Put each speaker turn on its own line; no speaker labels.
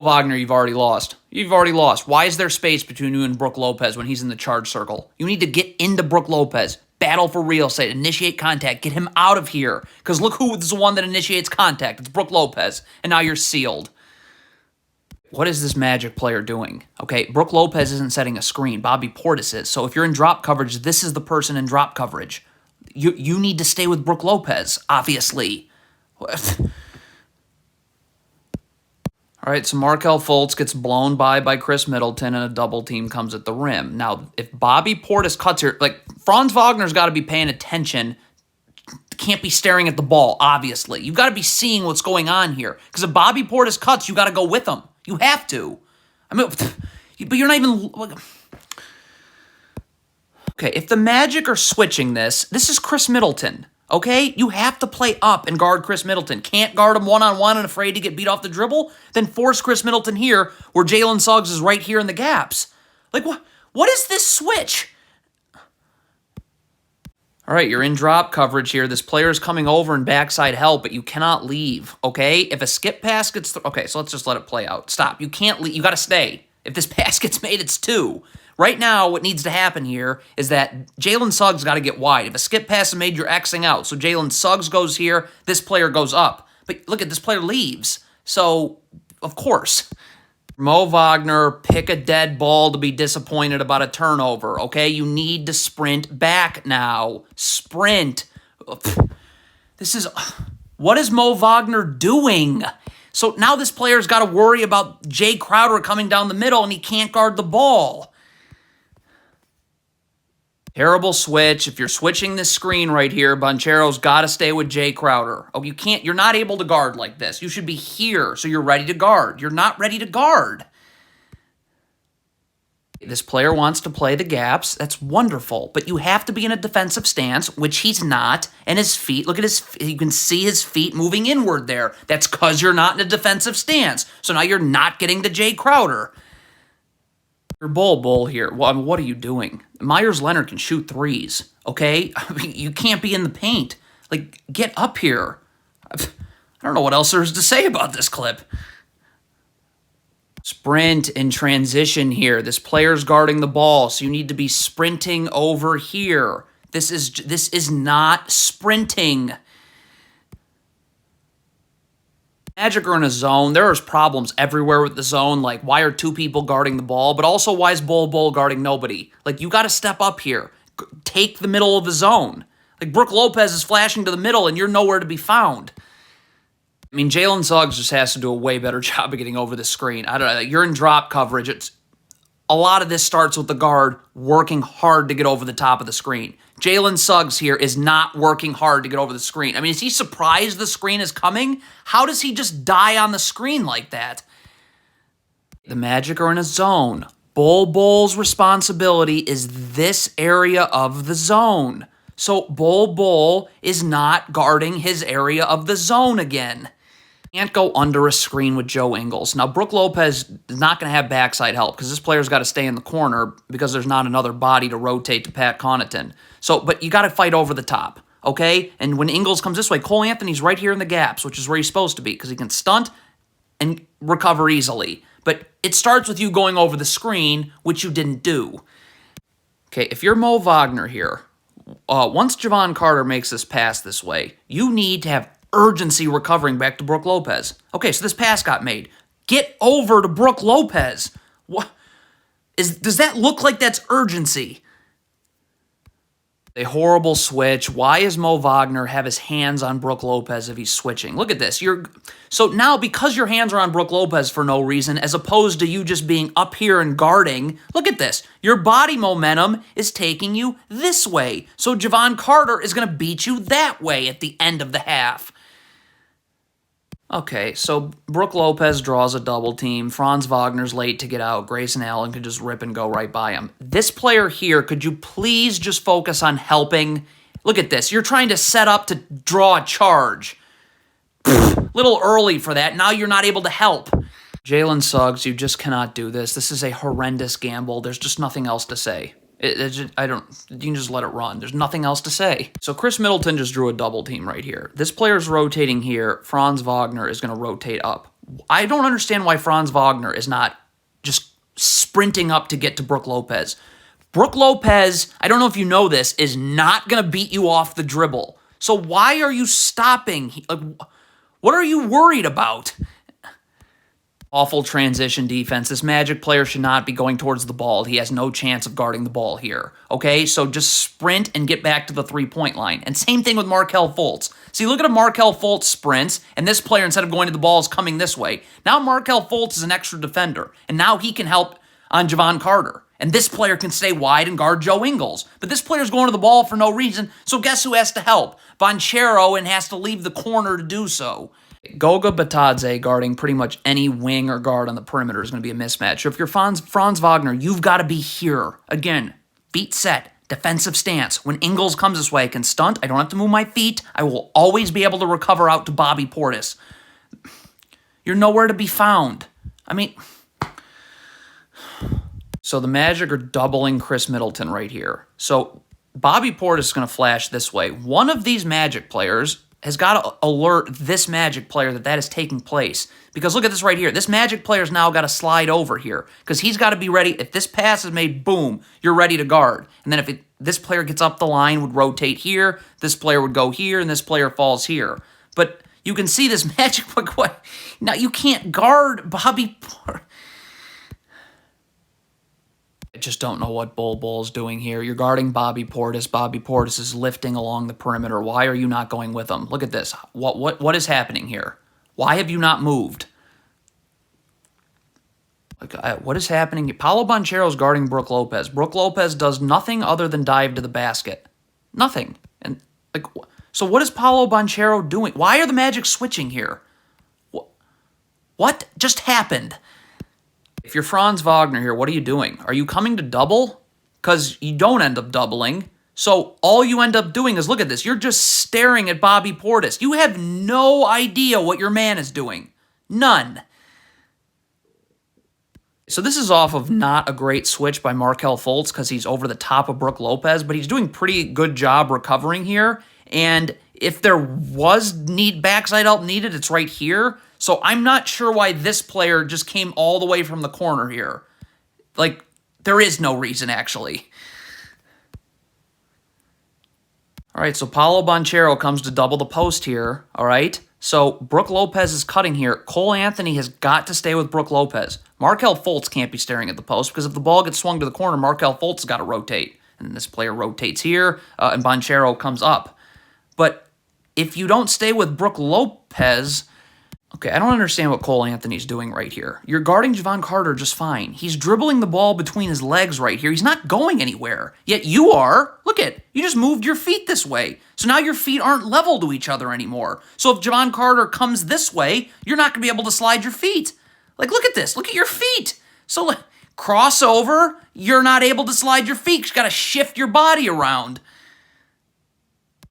Wagner, you've already lost. You've already lost. Why is there space between you and Brook Lopez when he's in the charge circle? You need to get into Brook Lopez. Battle for real estate. Initiate contact. Get him out of here. Because look who is the one that initiates contact. It's Brook Lopez. And now you're sealed. What is this Magic player doing? Okay, Brook Lopez isn't setting a screen. Bobby Portis is. So if you're in drop coverage, this is the person in drop coverage. You need to stay with Brook Lopez, obviously. All right, so Markelle Fultz gets blown by Chris Middleton, and a double team comes at the rim. Now, if Bobby Portis cuts here, like, Franz Wagner's got to be paying attention. Can't be staring at the ball, obviously. You've got to be seeing what's going on here. Because if Bobby Portis cuts, you got to go with him. You have to. I mean, but you're not even... Okay, if the Magic are switching this is Chris Middleton. Okay? You have to play up and guard Chris Middleton. Can't guard him one-on-one and afraid to get beat off the dribble? Then force Chris Middleton here where Jalen Suggs is right here in the gaps. Like, what is this switch? All right, you're in drop coverage here. This player's coming over and backside help, but you cannot leave, okay? If a skip pass gets... Okay, so let's just let it play out. Stop. You can't leave. You got to stay. If this pass gets made, it's 2. Right now, what needs to happen here is that Jalen Suggs got to get wide. If a skip pass is made, you're Xing out. So Jalen Suggs goes here, this player goes up. But look at this player leaves. So, of course, Mo Wagner, pick a dead ball to be disappointed about a turnover, okay? You need to sprint back now. Sprint. This is... What is Mo Wagner doing? So now this player's got to worry about Jay Crowder coming down the middle, and he can't guard the ball. Terrible switch. If you're switching this screen right here, Banchero's got to stay with Jay Crowder. Oh, you're not able to guard like this. You should be here so you're ready to guard. You're not ready to guard. This player wants to play the gaps. That's wonderful. But you have to be in a defensive stance, which he's not. And his feet, look at his, you can see his feet moving inward there. That's because you're not in a defensive stance. So now you're not getting to Jay Crowder. Your bull here. Well, I mean, what are you doing? Myers Leonard can shoot threes, okay? I mean, you can't be in the paint. Like, get up here. I don't know what else there is to say about this clip. Sprint in transition here. This player's guarding the ball, so you need to be sprinting over here. This is not sprinting. Magic are in a zone. There is problems everywhere with the zone. Like, why are 2 people guarding the ball? But also, why is Bull guarding nobody? Like, you got to step up here. Take the middle of the zone. Like, Brook Lopez is flashing to the middle, and you're nowhere to be found. I mean, Jalen Suggs just has to do a way better job of getting over the screen. I don't know. You're in drop coverage. A lot of this starts with the guard working hard to get over the top of the screen. Jalen Suggs here is not working hard to get over the screen. I mean, is he surprised the screen is coming? How does he just die on the screen like that? The Magic are in a zone. Bull's responsibility is this area of the zone. So Bull is not guarding his area of the zone again. Can't go under a screen with Joe Ingles. Now, Brook Lopez is not going to have backside help because this player's got to stay in the corner because there's not another body to rotate to Pat Connaughton. So, but you got to fight over the top, okay? And when Ingles comes this way, Cole Anthony's right here in the gaps, which is where he's supposed to be because he can stunt and recover easily. But it starts with you going over the screen, which you didn't do. Okay, if you're Mo Wagner here, once Javon Carter makes this pass this way, you need to have urgency recovering back to Brook Lopez. Okay, so this pass got made. Get over to Brook Lopez. What does that look like that's urgency? A horrible switch. Why does Mo Wagner have his hands on Brook Lopez if he's switching? Look at this. So now because your hands are on Brook Lopez for no reason, as opposed to you just being up here and guarding, look at this. Your body momentum is taking you this way. So Javon Carter is going to beat you that way at the end of the half. Okay, so Brook Lopez draws a double team. Franz Wagner's late to get out. Grayson Allen could just rip and go right by him. This player here, could you please just focus on helping? Look at this. You're trying to set up to draw a charge. Little early for that. Now you're not able to help. Jalen Suggs, you just cannot do this. This is a horrendous gamble. There's just nothing else to say. You can just let it run. There's nothing else to say. So Chris Middleton just drew a double team right here. This player's rotating here. Franz Wagner is going to rotate up. I don't understand why Franz Wagner is not just sprinting up to get to Brook Lopez. Brook Lopez, I don't know if you know this, is not going to beat you off the dribble. So why are you stopping? What are you worried about? Awful transition defense. This Magic player should not be going towards the ball. He has no chance of guarding the ball here. Okay, so just sprint and get back to the three-point line. And same thing with Markelle Fultz. See, look at a Markelle Fultz sprints, and this player, instead of going to the ball, is coming this way. Now Markelle Fultz is an extra defender, and now he can help on Javon Carter. And this player can stay wide and guard Joe Ingles. But this player's going to the ball for no reason, so guess who has to help? Banchero, and has to leave the corner to do so. Goga Batadze guarding pretty much any wing or guard on the perimeter is going to be a mismatch. So if you're Franz Wagner, you've got to be here. Again, feet set, defensive stance. When Ingles comes this way, I can stunt. I don't have to move my feet. I will always be able to recover out to Bobby Portis. You're nowhere to be found. I mean, so the Magic are doubling Chris Middleton right here. So Bobby Portis is going to flash this way. One of these Magic players has got to alert this Magic player that is taking place. Because look at this right here. This Magic player's now got to slide over here. Because he's got to be ready. If this pass is made, boom, you're ready to guard. And then if this player gets up the line, would rotate here, this player would go here, and this player falls here. But you can see this Magic, what? Now you can't guard Bobby Portis. I just don't know what Bull's doing here. You're guarding Bobby Portis. Bobby Portis is lifting along the perimeter. Why are you not going with him? Look at this. What is happening here? Why have you not moved? What is happening? Paolo Banchero is guarding Brook Lopez. Brook Lopez does nothing other than dive to the basket. Nothing. And so what is Paolo Banchero doing? Why are the Magic switching here? What just happened? If you're Franz Wagner here, what are you doing? Are you coming to double? Because you don't end up doubling. So all you end up doing is, look at this. You're just staring at Bobby Portis. You have no idea what your man is doing. None. So this is off of not a great switch by Markelle Fultz because he's over the top of Brook Lopez, but he's doing a pretty good job recovering here. And if there was backside help needed, it's right here. So I'm not sure why this player just came all the way from the corner here. Like, there is no reason, actually. All right, so Paolo Banchero comes to double the post here, all right? So Brook Lopez is cutting here. Cole Anthony has got to stay with Brook Lopez. Markelle Fultz can't be staring at the post because if the ball gets swung to the corner, Markelle Fultz has got to rotate. And this player rotates here, and Banchero comes up. But if you don't stay with Brook Lopez... Okay, I don't understand what Cole Anthony's doing right here. You're guarding Javon Carter just fine. He's dribbling the ball between his legs right here. He's not going anywhere. Yet you are. Look at, you just moved your feet this way. So now your feet aren't level to each other anymore. So if Javon Carter comes this way, you're not going to be able to slide your feet. Like, look at this. Look at your feet. So crossover, you're not able to slide your feet. You got to shift your body around.